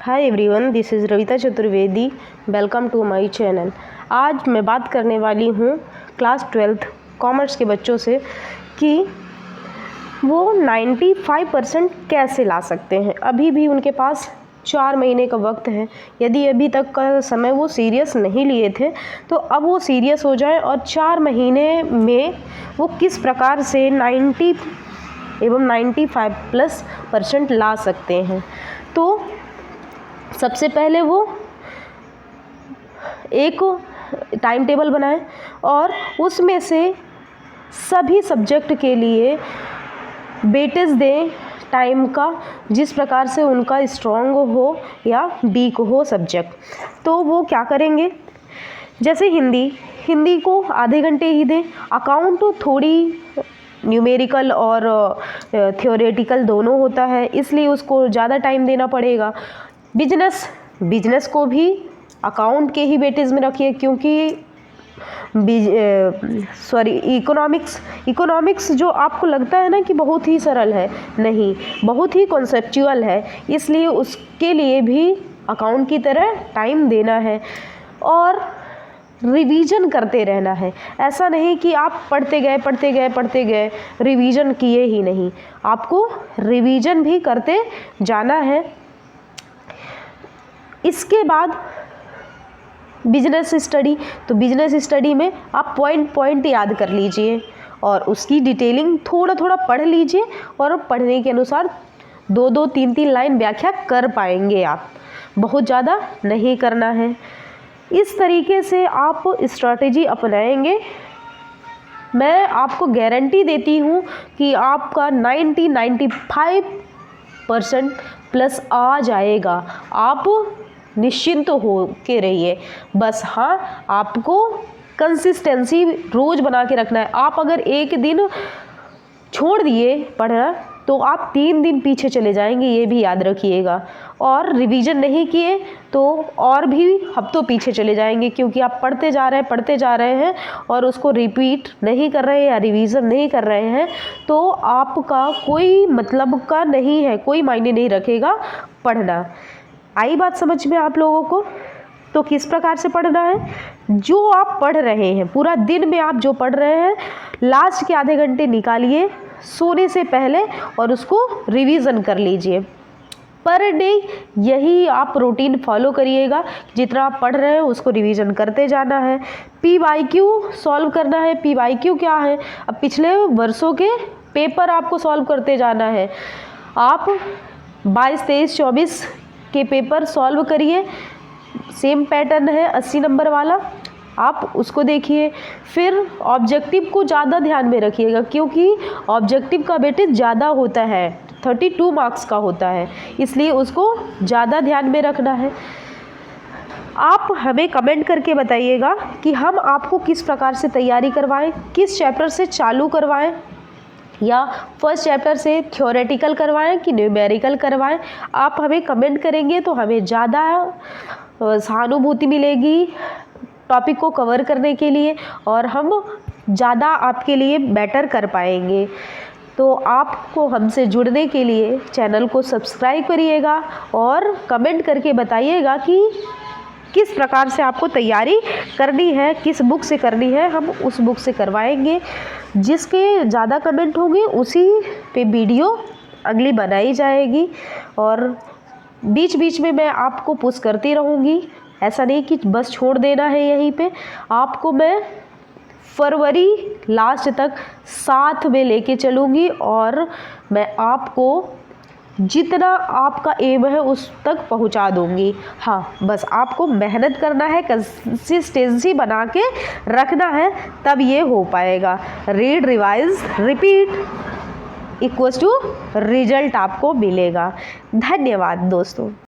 Hi everyone, this is Ravita Chaturvedi. Welcome to my channel. आज मैं बात करने वाली हूँ क्लास 12th कॉमर्स के बच्चों से कि वो 95% कैसे ला सकते हैं। अभी भी उनके पास 4 महीने का वक्त है। यदि अभी तक का समय वो सीरियस नहीं लिए थे तो अब वो सीरियस हो जाएं और 4 महीने में वो किस प्रकार से 90 एवं 95% ला सकते हैं। तो सबसे पहले वो एक टाइम टेबल बनाएं और उसमें से सभी सब्जेक्ट के लिए वेटेज दें टाइम का, जिस प्रकार से उनका स्ट्रॉन्ग हो या वीक हो सब्जेक्ट। तो वो क्या करेंगे, जैसे हिंदी को आधे घंटे ही दें। अकाउंट थोड़ी न्यूमेरिकल और थ्योरेटिकल दोनों होता है, इसलिए उसको ज़्यादा टाइम देना पड़ेगा। बिजनेस को भी अकाउंट के ही वेटेज में रखिए, क्योंकि इकोनॉमिक्स जो आपको लगता है ना कि बहुत ही सरल है, नहीं, बहुत ही कॉन्सेप्चुअल है, इसलिए उसके लिए भी अकाउंट की तरह टाइम देना है और रिवीजन करते रहना है। ऐसा नहीं कि आप पढ़ते गए रिवीजन किए ही नहीं, आपको रिवीजन भी करते जाना है। इसके बाद बिजनेस स्टडी में आप पॉइंट याद कर लीजिए और उसकी डिटेलिंग थोड़ा पढ़ लीजिए और पढ़ने के अनुसार 2-2, 3-3 लाइन व्याख्या कर पाएंगे आप, बहुत ज़्यादा नहीं करना है। इस तरीके से आप स्ट्रैटेजी अपनाएंगे, मैं आपको गारंटी देती हूँ कि आपका 95% प्लस आ जाएगा। आप निश्चिंत हो के रहिए। बस हाँ, आपको कंसिस्टेंसी रोज़ बना के रखना है। आप अगर एक दिन छोड़ दिए पढ़ना तो आप 3 दिन पीछे चले जाएंगे, ये भी याद रखिएगा। और रिवीजन नहीं किए तो और भी हफ्तों पीछे चले जाएंगे, क्योंकि आप पढ़ते जा रहे हैं और उसको रिपीट नहीं कर रहे हैं या रिवीजन नहीं कर रहे हैं, तो आपका कोई मतलब का नहीं है, कोई मायने नहीं रखेगा पढ़ना। आई बात समझ में आप लोगों को? तो किस प्रकार से पढ़ना है, जो आप पढ़ रहे हैं पूरा दिन में, आप जो पढ़ रहे हैं लास्ट के आधे घंटे निकालिए सोने से पहले और उसको रिवीजन कर लीजिए। पर डे यही आप रूटीन फॉलो करिएगा, जितना आप पढ़ रहे हैं उसको रिवीजन करते जाना है। PYQ सॉल्व करना है। PYQ क्या है? अब पिछले वर्षों के पेपर आपको सॉल्व करते जाना है। आप 22, 23, 24 के पेपर सॉल्व करिए, सेम पैटर्न है 80 नंबर वाला, आप उसको देखिए। फिर ऑब्जेक्टिव को ज़्यादा ध्यान में रखिएगा, क्योंकि ऑब्जेक्टिव का वेटेज ज़्यादा होता है, 32 मार्क्स का होता है, इसलिए उसको ज़्यादा ध्यान में रखना है। आप हमें कमेंट करके बताइएगा कि हम आपको किस प्रकार से तैयारी करवाएं, किस चैप्टर से चालू करवाएं, या फर्स्ट चैप्टर से थ्योरेटिकल करवाएं कि न्यूमेरिकल करवाएं। आप हमें कमेंट करेंगे तो हमें ज़्यादा सहानुभूति मिलेगी टॉपिक को कवर करने के लिए, और हम ज़्यादा आपके लिए बेटर कर पाएंगे। तो आपको हमसे जुड़ने के लिए चैनल को सब्सक्राइब करिएगा और कमेंट करके बताइएगा कि किस प्रकार से आपको तैयारी करनी है, किस बुक से करनी है, हम उस बुक से करवाएंगे। जिसके ज़्यादा कमेंट होंगे उसी पे वीडियो अगली बनाई जाएगी, और बीच बीच में मैं आपको पुश करती रहूँगी। ऐसा नहीं कि बस छोड़ देना है यहीं पे, आपको मैं फरवरी लास्ट तक साथ में लेके चलूँगी और मैं आपको जितना आपका एम है उस तक पहुंचा दूंगी। हाँ, बस आपको मेहनत करना है, कंसिस्टेंसी बना के रखना है, तब ये हो पाएगा। Read, revise, repeat equals to result आपको मिलेगा। धन्यवाद दोस्तों।